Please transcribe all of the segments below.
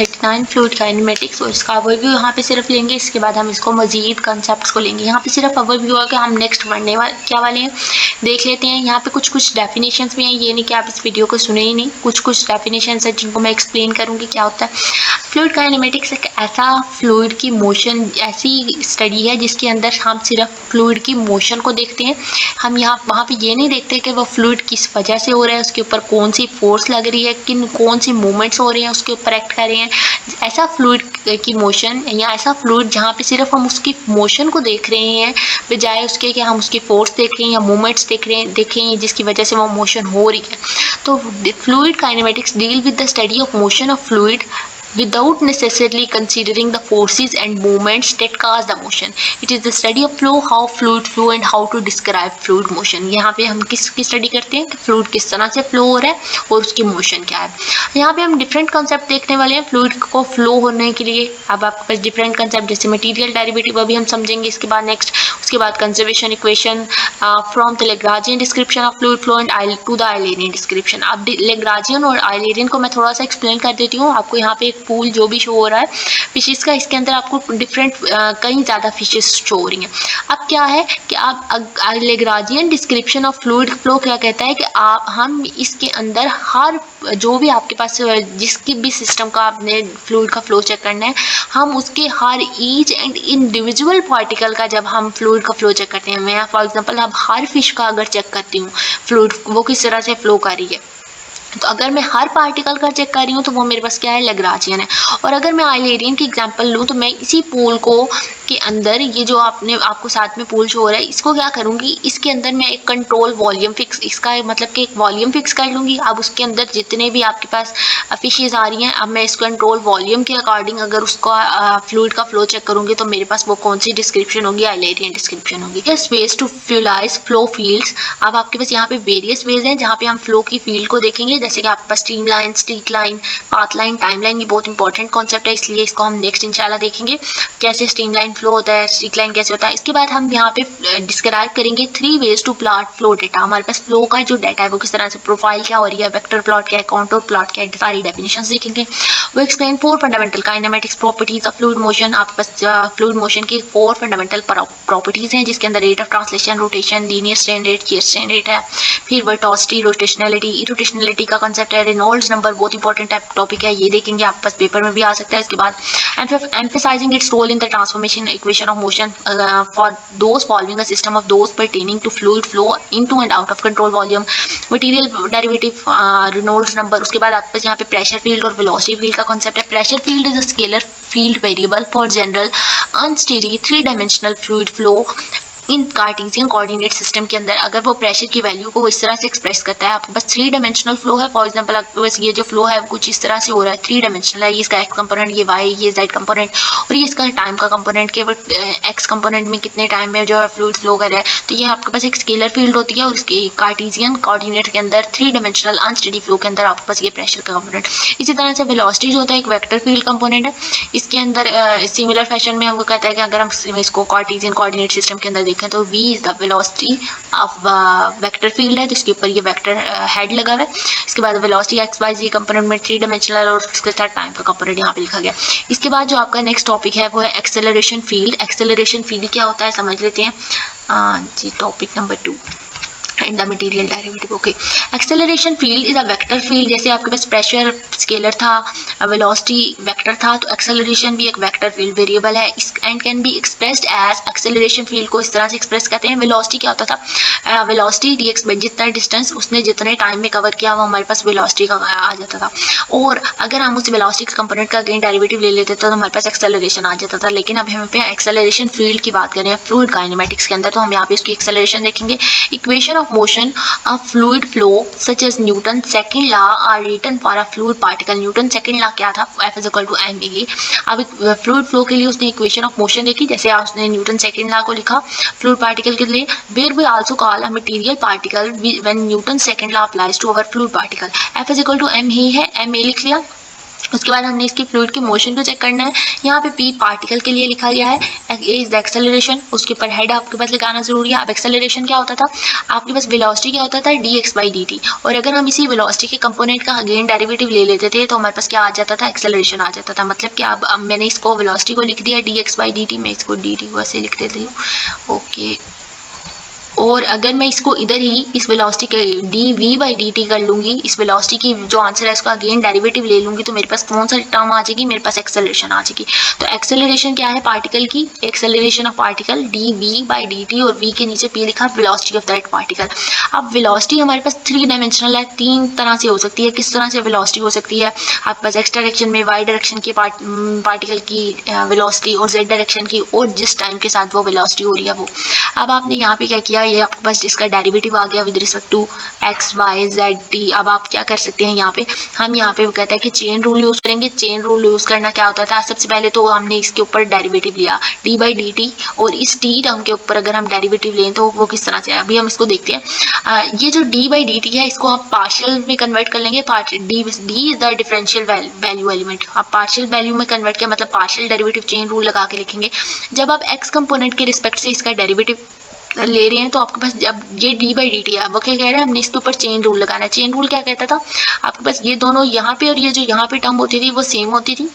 39 fluid kinematics और इसका overview यहाँ पे सिर्फ लेंगे। इसके बाद हम इसको मजीद कंसेप्ट्स को लेंगे। यहाँ पे सिर्फ ओवरव्यू है कि हम नेक्स्ट पढ़ने क्या वाले हैं देख लेते हैं। यहाँ पे कुछ डेफिनेशंस भी हैं, ये नहीं कि आप इस वीडियो को सुने ही नहीं, कुछ डेफिनेशंस हैं जिनको मैं एक्सप्लेन करूँगी क्या होता है। फ्लूइड काइनेमेटिक्स एक ऐसा फ्लूइड की मोशन ऐसी स्टडी है जिसके अंदर हम सिर्फ फ्लूइड की मोशन को देखते हैं। हम यहाँ वहाँ पे ये नहीं देखते कि वो फ्लूइड किस वजह से हो रहा है, उसके ऊपर कौन सी फोर्स लग रही है, कौन सी मूवमेंट्स हो रहे हैं उसके ऊपर एक्ट कर रहे हैं। ऐसा फ्लूइड की मोशन या ऐसा फ्लूइड जहाँ पे सिर्फ हम उसकी मोशन को देख रहे हैं बजाय उसके कि हम उसकी फोर्स देख रहे हैं या मूवमेंट्स देखें जिसकी वजह से वो मोशन हो रही है। तो fluid kinematics deal with the study of motion of fluid without necessarily considering the forces and movements that cause the motion. It is the study of flow, how fluid flow and how to describe fluid motion. यहाँ पे हम किसकी study करते हैं कि fluid किस तरह से फ्लो हो रहा है और उसकी मोशन क्या है। यहाँ पे हम डिफरेंट कंसेप्ट देखने वाले हैं फ्लूइड को फ्लो होने के लिए। अब आपके पास डिफरेंट कंसेप्ट जैसे मटेरियल डेरिवेटिव अभी हम समझेंगे। इसके बाद नेक्स्ट उसके बाद conservation equation from the Lagrangian description of fluid flow and to the Eulerian description. अब लैग्रांजियन और आइलेरियन को मैं थोड़ा सा एक्सप्लेन कर देती हूँ आपको। यहाँ पे पूल जो भी शो हो रहा है फिशेस का, इसके अंदर आपको डिफरेंट कई ज़्यादा फिशेस शो हो रही हैं। अब क्या है कि आप Lagrangian description of fluid flow क्या कहता है कि हम इसके अंदर हर जो भी आपके पास जिसकी भी सिस्टम का आपने फ्लूइड का फ्लो चेक करना है, हम उसके हर ईच एंड इंडिविजुअल पार्टिकल का जब हम फ्लूइड का फ्लो चेक करते हैं, मैं फॉर एग्जांपल अब हर फिश का अगर चेक करती हूँ फ्लूइड वो किस तरह से फ्लो कर रही है, तो अगर मैं हर पार्टिकल का चेक कर रही हूँ तो वो मेरे पास क्या है, लैग्रांजियन है। और अगर मैं आइलेरियन की एग्जांपल लूँ तो मैं इसी पूल को के अंदर ये जो आपको साथ में पूल शो हो रहा है इसको क्या करूँगी, इसके अंदर मैं एक कंट्रोल वॉल्यूम फिक्स, इसका मतलब कि एक वॉल्यूम फिक्स कर लूँगी। अब उसके अंदर जितने भी आपके पास फिशेज आ रही हैं, अब मैं इस कंट्रोल वॉल्यूम के अकॉर्डिंग अगर उसका फ्लूइड का फ्लो चेक करूँगी तो मेरे पास वो कौन सी डिस्क्रिप्शन होगी, आइलेरियन डिस्क्रिप्शन होगी। Yes ways to visualise flow fields. अब आपके पास यहाँ पे वेरियस वेज हैं जहाँ पे हम फ्लो की फील्ड को देखेंगे, जैसे कि आपके पास streamline, streakline, pathline, timeline. ये बहुत इंपॉर्टेंट कॉन्सेप्ट है इसलिए इसको हम नेक्स्ट इंशाल्लाह देखेंगे कैसे स्ट्रीम लाइन फ्लो होता है, स्ट्रीक लाइन कैसे होता है। इसके बाद हम यहाँ पे डिस्क्राइब करेंगे 3 ways to plot flow data. हमारे पास फ्लो का जो डाटा है वो किस तरह से, प्रोफाइल क्या हो रही है, वेक्टर प्लॉट क्या है, कॉन्टूर प्लॉट क्या है, सारी डेफिनेशंस देखेंगे। वो explain 4 fundamental kinematics properties of fluid motion. आपके पास फ्लूइड मोशन की 4 फंडामेंटल प्रॉपर्टीज हैं जिसके अंदर rate of translation, rotation, linear strain rate, shear strain rate है। फिर वर्टोसिटी, रोटेशनलिटी, इरोटेशनलिटी का कांसेप्ट है, रेनॉल्ड्स नंबर बहुत इंपॉर्टेंट टॉपिक है, ये देखेंगे आपके पास पेपर में भी आ सकता है। इसके बाद emphasizing its role in the transformation equation of motion for those following a system of those pertaining to fluid flow into and out of control volume, material derivative, Reynolds number। उसके बाद आपके पास यहाँ पे प्रेशर फील्ड और velocity field का concept है। Pressure field is a scalar field variable for general unsteady 3-dimensional fluid flow in Cartesian coordinate system के अंदर। अगर वो प्रेशर की वैल्यू को इस तरह से एक्सप्रेस करता है, आपके पास 3-dimensional फ्लो है, फॉर एग्जांपल आपके पास ये जो फ्लो है कुछ इस तरह से हो रहा है, 3-dimensional है, ये इसका एक्स कंपोनेंट, ये वाई, ये जेड कंपोनेंट और ये इसका टाइम का कंपोनेंट, केवल एक्स कंपोनेंट में कितने टाइम में जो है फ्लूइड फ्लो कर रहा है। तो ये आपके पास एक स्केलर फील्ड होती है और इसके कार्टेशियन कोऑर्डिनेट के अंदर 3-dimensional अनस्टेडी फ्लो के अंदर आपके पास ये प्रेशर का कंपोनेंट। इसी तरह से वेलोसिटी जो होता है एक वेक्टर फील्ड कंपोनेंट है, इसके अंदर सिमिलर फैशन में हमको कहता है कि अगर हम इसको कार्टेशियन कोऑर्डिनेट सिस्टम के अंदर देखें तो v is the velocity of vector field है, तो इसके ऊपर ये वेक्टर हेड लगा हुआ है। इसके बाद वेलोसिटी एक्स वाई जी कंपोनेंट में 3-dimensional और इसके साथ टाइम का कंपोनेंट यहाँ पे लिखा गया। इसके बाद जो आपका नेक्स्ट टॉपिक है वो है एक्सेलरेशन फील्ड। एक्सेलरेशन फील्ड क्या होता है समझ लेते हैं जी, topic number 2 and the material derivative. Okay, acceleration field is a vector field. जैसे आपके पास प्रेशर स्केलर था, वेलोसिटी वेक्टर था, तो एक्सेलरेशन भी एक वेक्टर फील्ड वेरिएबल है and can be expressed as, acceleration field को इस तरह से एक्सप्रेस करते हैं। वेलोसिटी क्या होता था, वेलोसिटी जितना डिस्टेंस उसने जितने टाइम में कवर किया वो हमारे पास वेलोसिटी का आ जाता था। और अगर हम उस वेलोसिटी के कंपोनेंट का अगेन डेरिवेटिव ले लेते तो हमारे पास एक्सेलरेशन आ जाता था। लेकिन अब हम पे एक्सेलरेशन फील्ड की बात करें फ्लूइड काइनेमेटिक्स के अंदर, तो हम यहाँ पे उसकी एक्सेलरेशन देखेंगे। Equation of motion of fluid flow such as Newton's second law are written for a fluid particle। Newton second law क्या था, F is equal to ma। अब फ्लूइड फ्लो के लिए उसने इक्वेशन ऑफ मोशन देखी, जैसे उसने न्यूटन सेकंड लॉ को लिखा फ्लूइड पार्टिकल के लिए। Where we also call a material particle when Newton second law applies to our fluid particle. F is equal to m ही है, ma लिख लिया। उसके बाद हमने इसकी फ्लूइड के मोशन को चेक करना है। यहाँ पे पी पार्टिकल के लिए लिखा गया है, ए इज द एक्सेलरेशन, उसके ऊपर हेड आपके पास लगाना जरूरी है। अब एक्सेलरेशन क्या होता था, आपके पास वेलोसिटी क्या होता था, D x by D T, और अगर हम इसी वेलोसिटी के कंपोनेंट का अगेन डेरिवेटिव ले लेते थे तो हमारे पास क्या आ जाता था, एक्सेलरेशन आ जाता था। मतलब कि अब मैंने इसको वेलोसिटी को लिख दिया D x by D T, मैं इसको डी टी को ऐसे लिख देती हूँ, ओके। और अगर मैं इसको इधर ही इस वेलोसिटी के D V by D T कर लूंगी, इस वेलोसिटी की जो आंसर है इसका अगेन डेरिवेटिव ले लूंगी, तो मेरे पास कौन सा टर्म आ जाएगी, मेरे पास एक्सेलरेशन आ जाएगी। तो एक्सेलरेशन क्या है पार्टिकल की, acceleration of particle D V by D T, और वी के नीचे पी लिखा वेलोसिटी ऑफ दैट पार्टिकल। अब वेलोसिटी हमारे पास 3 डायमेंशनल है, 3 तरह से हो सकती है। किस तरह से वेलोसिटी हो सकती है, आपके पास एक्स डायरेक्शन में वाई डायरेक्शन की पार्टिकल की वेलोसिटी, और जेड डायरेक्शन की, और जिस टाइम के साथ वो वेलोसिटी हो रही है वो। अब आपने यहाँ पे क्या किया, ये आपके पास इसका डेरिवेटिव आ गया with respect to X Y Z T. अब आप क्या कर सकते हैं, यहाँ पे हम यहाँ पे कहता है कि चेन रूल यूज करेंगे। चेन रूल यूज करना क्या होता था, सबसे पहले तो हमने इसके ऊपर डेरिवेटिव लिया डी बाई डी टी, और इस टी टर्म के ऊपर अगर हम डेरिवेटिव लें तो वो किस तरह से है, अभी हम इसको देखते हैं। ये जो डी बाई डी टी है इसको आप पार्शियल में कन्वर्ट कर लेंगे। D is the differential value element, आप पार्शियल वैल्यू में कन्वर्ट किया मतलब पार्शियल डेरिवेटिव चेन रूल लगा के लिखेंगे। जब आप एक्स कंपोनेंट के रिस्पेक्ट से इसका डेरिवेटिव ले रहे हैं तो आपके पास जब ये डी बाई डी टी है, वो क्या कह रहे हैं, हमने इसके ऊपर चेन रूल लगाना है। चेन रूल क्या कहता था, आपके पास ये दोनों यहाँ पे और ये जो यहाँ पे टर्म होती थी वो सेम होती थी,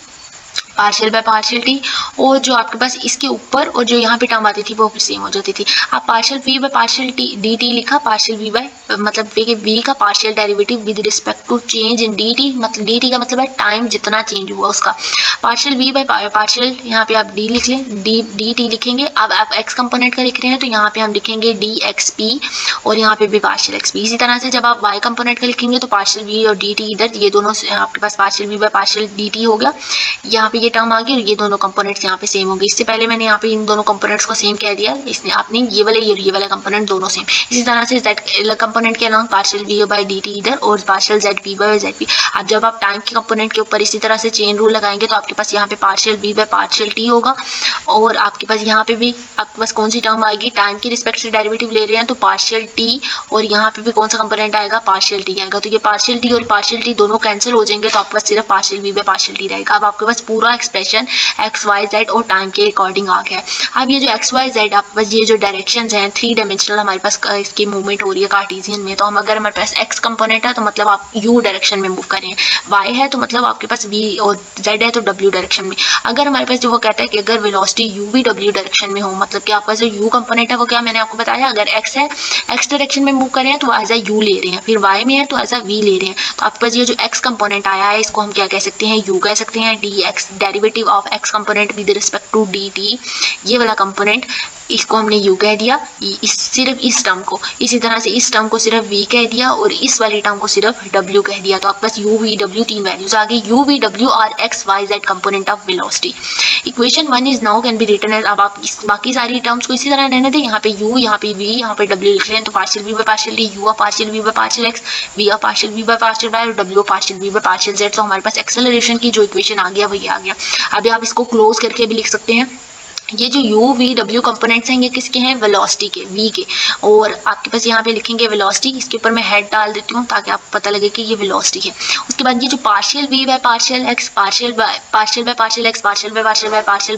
पार्शियल बाय पार्शियल टी, और जो आपके पास इसके ऊपर और जो यहाँ पे टर्म आती थी वो सेम हो जाती थी। आप partial we by partial T D T लिखा, पार्शियल वी बाय मतलब वी का partial derivative with respect to change in D T, मतलब डी टी का मतलब है टाइम जितना चेंज हुआ उसका। पार्शियल वी बाय पार्शियल, यहाँ पे आप डी लिख लें, डी टी लिखेंगे। अब आप एक्स कंपोनेंट का लिख रहे हैं तो यहाँ पे हम लिखेंगे डी एक्स पी, और यहाँ पे भी पार्शियल एक्स पी। इसी तरह से जब आप वाई कंपोनेंट का लिखेंगे तो पार्शियल वी और डी टी इधर, ये दोनों आपके पास partial we by partial d t हो गया, यहाँ पे ये टर्म आ गई, और ये दोनों कंपोनेंट्स यहाँ पे सेम होंगे। इससे पहले मैंने यहाँ पे इन दोनों कंपोनेंट्स को सेम कह दिया, इसने आपने ये वाला कंपोनेंट दोनों सेम। इसी तरह से जेड कंपोनेंट के अलावा partial V by D T इधर, और partial Z P by Z P. अब जब आप टाइम के कंपोनेंट के ऊपर इसी तरह से चेन रूल लगाएंगे तो आपके पास यहाँ पे partial V by partial T होगा, और आपके पास यहाँ पे भी आपके पास कौन सी टर्म आएगी, टाइम की रिस्पेक्ट से डेरिवेटिव ले रहे हैं तो पार्शियल टी, और यहाँ पे भी कौन सा कंपोनेंट आएगा, पार्शियल टी आएगा। तो ये पार्शियल टी और पार्शियल टी दोनों कैंसिल हो जाएंगे, तो आपके पास सिर्फ partial V by partial T रहेगा। अब आपके पास पूरा एक्सप्रेशन एक्स वाई जेड और टाइम के अकॉर्डिंग आ गया है। अब ये जो एक्स वाई जेड आपके पास ये जो डायरेक्शंस हैं 3 डायमेंशनल हमारे पास इसकी मूवमेंट हो रही है कार्टेशियन में, तो हम अगर हमारे पास एक्स कंपोनेंट है तो मतलब आप यू डायरेक्शन में मूव कर रहे हैं, वाई है तो मतलब आपके पास वी, और जेड है तो डब्ल्यू डायरेक्शन में। अगर हमारे पास जो वो कहता है कि अगर velocity you V W direction में हो, मतलब कि आपका जो यू कंपोनेंट है वो क्या मैंने आपको बताया, अगर एक्स है एक्स डायरेक्शन में मूव कर रहे हैं तो एज अ यू ले रहे हैं, फिर वाई में है तो एज अ वी ले रहे हैं। तो आपके पास ये जो एक्स कंपोनेंट आया है इसको हम क्या कह सकते हैं, यू कह सकते हैं। D X derivative of X component with respect to D T, ये वाला कंपोनेंट इसको हमने यू कह दिया, सिर्फ इस टर्म को। इसी तरह से इस टर्म को सिर्फ वी कह दिया, और इस वाली टर्म को सिर्फ डब्ल्यू कह दिया। तो आपके पास यू वी डब्ल्यू 3 वैल्यूज आ गई, U V W are X Y Z component of velocity. Equation 1 is now can be written as, अब आप बाकी सारी टर्म्स को इसी तरह रहने दें, यहाँ पे यू, यहाँ पे वी, यहाँ पे डब्ल्यू लिख रहे हैं, तो partial we by partial d, u partial we by partial x, v partial we by partial y, और डब्ल्यू partial we by partial z. तो हमारे पास एक्सेलरेशन की जो इक्वेशन आ गया वही आ गया। अभी आप इसको क्लोज करके भी लिख सकते हैं। ये जो यू वी डब्ल्यू कंपोनेंट्स हैं ये किसके हैं, वेलोसिटी के, वी के, और आपके पास यहाँ पे लिखेंगे वेलोसिटी, इसके ऊपर मैं हेड डाल देती हूँ ताकि आपको पता लगे कि ये वेलोसिटी है। उसके बाद ये जो partial we by partial X, partial by partial X, partial by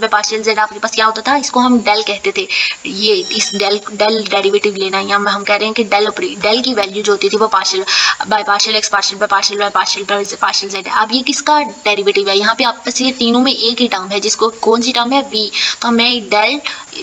partial Z, आपके पास क्या होता था, इसको हम डेल कहते थे। ये इस डेल डेरिवेटिव लेना है, हम कह रहे हैं कि डेल की वैल्यू जो होती थी वो partial by partial X, partial by partial Z है। अब ये किसका डेरिवेटिव है, यहाँ पे आपके पास ये तीनों में एक ही टर्म है, जिसको कौन सी टर्म है, वी। तो मैं डेल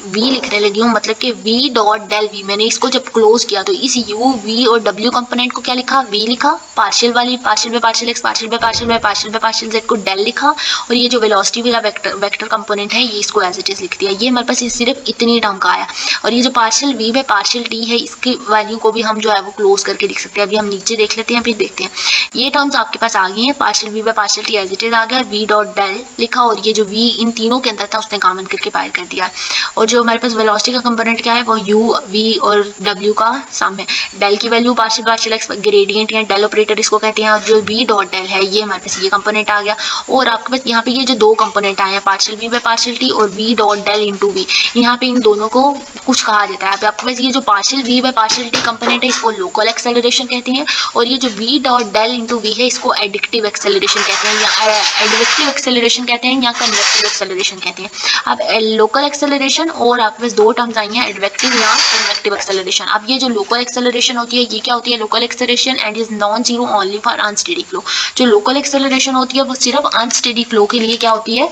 वी लिखने लगी हूँ, मतलब कि वी डॉट डेल वी। मैंने इसको जब क्लोज किया तो इस यू वी और डब्ल्यू कंपोनेंट को क्या लिखा, वी लिखा, पार्शियल वाली partial by partial X, partial by partial Z को डेल लिखा, और ये जो वेलोसिटी वाला वेक्टर कंपोनेंट है ये इसको एज इट इज लिख दिया। ये हमारे पास सिर्फ इतनी टर्म का आया। और ये जो partial we by partial T है इसकी वैल्यू को भी हम जो है वो क्लोज करके लिख सकते हैं। अभी हम नीचे देख लेते हैं, फिर देखते हैं। ये टर्म्स आपके पास आ गई हैं, partial we by partial t as it is आ गया, वी डॉट डेल लिखा, और ये जो वी इन तीनों के अंदर था उसने कॉमन करके एक्सपायर कर दिया। और जो हमारे पास वेलोसिटी का कंपोनेंट क्या है वो u, v और w का सम है। डेल की वैल्यू पार्शियल एक्स ग्रेडियंट या डेल ऑपरेटर इसको कहते हैं, और जो v डॉट डेल है ये हमारे पास ये कंपोनेंट आ गया। और आपके पास यहाँ पे ये जो दो कंपोनेंट आए हैं partial v by partial t और v dot del into V, यहाँ पे इन दोनों को कुछ कहा जाता है। आपके पास ये जो partial v by partial t component है इसको लोकल एक्सेलरेशन कहते हैं, और ये जो v dot del into V है इसको एडिक्टिव एक्सेलरेशन कहते हैं, या एडवेक्टिव एक्सेलरेशन कहते हैं, या कन्वेक्टिव एक्सेलरेशन कहते हैं। अब लोकल एक्सेलरेशन और आपके पास दो टर्म्स आई हैं, एडवेक्टिव या कन्वेक्टिव एक्सेलरेशन। अब ये जो लोकल एक्सेलरेशन होती है ये क्या होती है, local acceleration and is non zero only for unsteady flow. जो लोकल एक्सेलरेशन होती है वो सिर्फ अनस्टेडी फ्लो के लिए क्या होती है,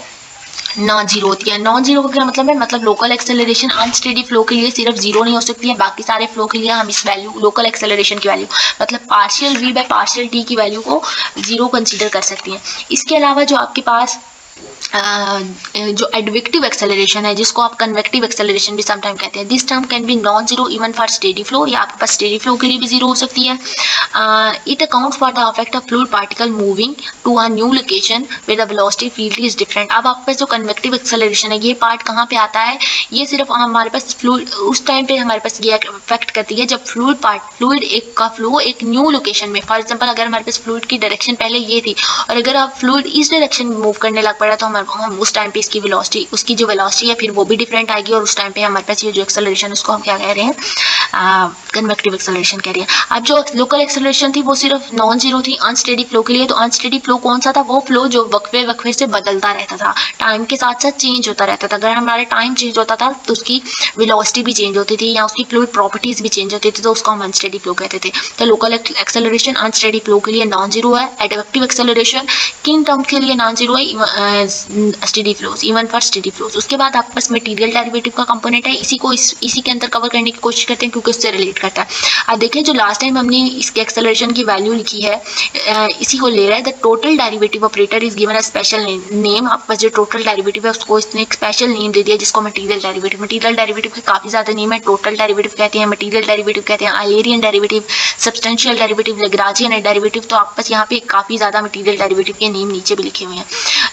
नॉन जीरो होती है। नॉन जीरो का क्या मतलब है, मतलब लोकल एक्सेलरेशन अनस्टेडी फ्लो के लिए सिर्फ जीरो नहीं हो सकती है, बाकी सारे फ्लो के लिए हम इस वैल्यू लोकल एक्सेलरेशन की वैल्यू मतलब partial v by partial t की वैल्यू को जीरो कंसीडर कर सकती हैं। इसके अलावा जो आपके पास जो एडवेक्टिव एक्सेलरेशन है जिसको आप कन्वेक्टिव एक्सेलरेशन भी समटाइम कहते हैं, this term can be non zero even for steady flow, या आपके पास स्टेडी फ्लो के लिए भी जीरो हो सकती है। It accounts for the effect of fluid particle moving to a new location where the velocity field is different. अब आपके पास जो कन्वेक्टिव एक्सेलरेशन है ये पार्ट कहाँ पे आता है, ये सिर्फ हमारे पास फ्लूइड उस टाइम पे हमारे पास ये इफेक्ट करती है जब फ्लूइड एक का फ्लो एक न्यू लोकेशन में, फॉर एग्जाम्पल अगर हमारे पास फ्लूइड की डायरेक्शन पहले ये थी और अगर आप फ्लूइड इस डायरेक्शन में मूव करने लग पड़ा तो हम उस टाइम पे इसकी वेलोसिटी उसकी जो वेलोसिटी है फिर वो भी डिफरेंट आएगी, और उस टाइम पे हमारे पास ये जो एक्सेलरेशन उसको हम क्या कह रहे हैं, कन्वेक्टिव एक्सेलरेशन कह रहे हैं। अब जो लोकल एक्सेलरेशन थी वो सिर्फ नॉन जीरो थी अनस्टेडी फ्लो के लिए। तो अनस्टेडी फ्लो कौन सा था, वो फ्लो जो वक्फे से बदलता रहता था, टाइम के साथ साथ चेंज होता रहता था। अगर हमारा टाइम चेंज होता था तो उसकी वेलोसिटी भी चेंज होती थी या उसकी फ्लूइड प्रॉपर्टीज भी चेंज होती थी, तो उसको हम अनस्टेडी फ्लो कहते थे। तो लोकल एक्सेलरेशन अनस्टेडी फ्लो के लिए नॉन जीरो है। एडवेक्टिव एक्सेलरेशन किन टर्म के लिए नॉन जीरो है, steady flows, even for steady flows. उसके बाद आपके पास मटेरियल डेरिवेटिव का कंपोनेंट है, इसी के अंदर कवर करने की कोशिश करते हैं क्योंकि उससे रिलेट करता है। अब देखिए जो लास्ट टाइम हमने इसके एक्सेलरेशन की वैल्यू लिखी है इसी को ले रहा है। The total derivative operator is given a special name. आपके पास जो टोटल डेरिवेटिव है उसको इसने एक स्पेशल नेम दे दिया जिसको मटेरियल डेरिवेटिव। मटेरियल डेरिवेटिव के काफी ज्यादा नेम है, टोटल डेरिवेटिव कहते हैं, मटेरियल डेरिवेटिव कहते हैं, Eulerian derivative, substantial derivative, Lagrangian derivative. तो आपके पास यहाँ पे काफी ज्यादा मटेरियल डेरिवेटिव के नेम नीचे भी लिखे हुए हैं।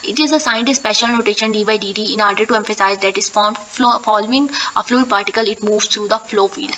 It is assigned a special notation d by dt in order to emphasize that is formed following a fluid particle it moves through the flow field.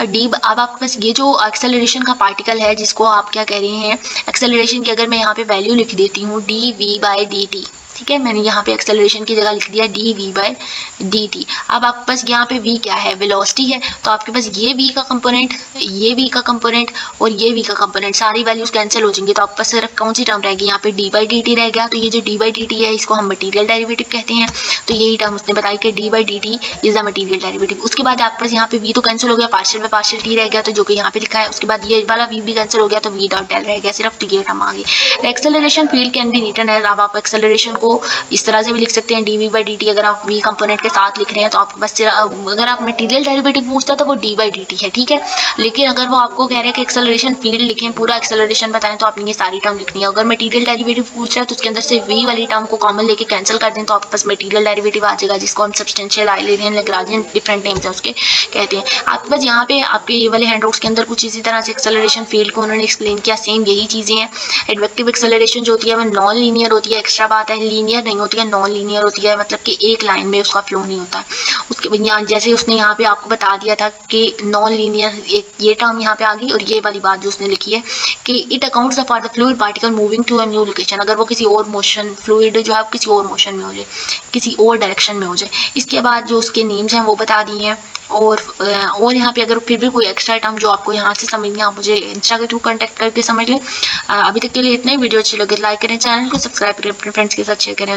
D अब आपके पास ये जो एक्सेलरेशन का पार्टिकल है जिसको आप क्या कह रहे हैं, एक्सेलरेशन की अगर मैं यहाँ पे वैल्यू लिख देती हूँ D V by D T, ठीक है, मैंने यहाँ पे एक्सेलरेशन की जगह लिख दिया D V by D T. अब आपके पास यहाँ पे v क्या है, वेलोसिटी है, तो आपके पास ये v का कंपोनेंट, ये v का कंपोनेंट और ये v का कंपोनेंट सारी वैल्यूज कैंसिल हो जाएंगी, तो आपके पास सिर्फ कौन सी टर्म रहेगी, यहाँ पे डी बाई डी टी रह गया। तो ये जो डी बाई डी टी है इसको हम मटीरियल डेरिवेटिव कहते हैं, तो यही टर्म उसने बताई कि D by D T is the material derivative. उसके बाद आपके पास यहाँ पे v तो कैंसिल हो गया, पार्शियल में पार्शियल t रह गया, तो जो कि यहाँ पे लिखा है। उसके बाद ये वाला v भी कैंसिल हो गया तो v डॉट डेल रह गया सिर्फ, तो ये टर्म आ गई। Acceleration field can be written as, अब आप एक्सेलरेशन को इस तरह से भी लिख सकते हैं D V by D T. अगर आप v कंपोनेंट के साथ लिख रहे हैं तो आपके पास अगर आप मटेरियल डेरिवेटिव पूछता है तो वो डी बाई डी टी है, ठीक है। लेकिन अगर वो आपको कह रहे हैं कि एक्सेलरेशन फील्ड लिखें, पूरा एक्सेलरेशन बताएं, तो आपने ये सारी टर्म लिखनी है। अगर मटेरियल डेरिवेटिव पूछ रहा है तो उसके अंदर से v वाली टर्म को कॉमन लेके कैंसिल कर दें तो आपके पास मटेरियल डेरिवेटिव आ जाएगा, जिसको हम सब्सटेंशियल, आयलेरियन, लैग्रांजियन डिफरेंट नेम्स है उसके कहते हैं। आपके पास यहाँ पे आपके ये वाले हैंडआउट्स के अंदर कुछ इसी तरह से एक्सेलरेशन फील्ड को उन्होंने एक्सप्लेन किया, सेम यही चीजें हैं। एडवेक्टिव एक्सेलरेशन जो होती है वो नॉन लीनियर होती है, एक्स्ट्रा बात है, लीनियर नहीं होती है, नॉन लीनियर होती है, मतलब कि एक लाइन में उसका फ्लो नहीं होता। उसके यहाँ जैसे उसने यहाँ पे आपको बता दिया था कि नॉन लीनियर, एक ये टर्म यहाँ पे आ गई, और ये वाली बात जो उसने लिखी है कि it accounts for the fluid particle moving to a new location. अगर वो किसी और मोशन, फ्लूइड जो है किसी और मोशन में हो जाए, किसी और डायरेक्शन में हो जाए। इसके बाद जो उसके नेम्स हैं वो बता दिए हैं। और यहाँ पे अगर फिर भी कोई एक्स्ट्रा टर्म जो आपको यहाँ से समझनी है आप मुझे इंस्टा के थ्रू कांटेक्ट करके समझ लें। अभी तक के लिए इतना ही। वीडियो अच्छी लगे लाइक करें, चैनल को सब्सक्राइब करें, अपने फ्रेंड्स के साथ शेयर करें।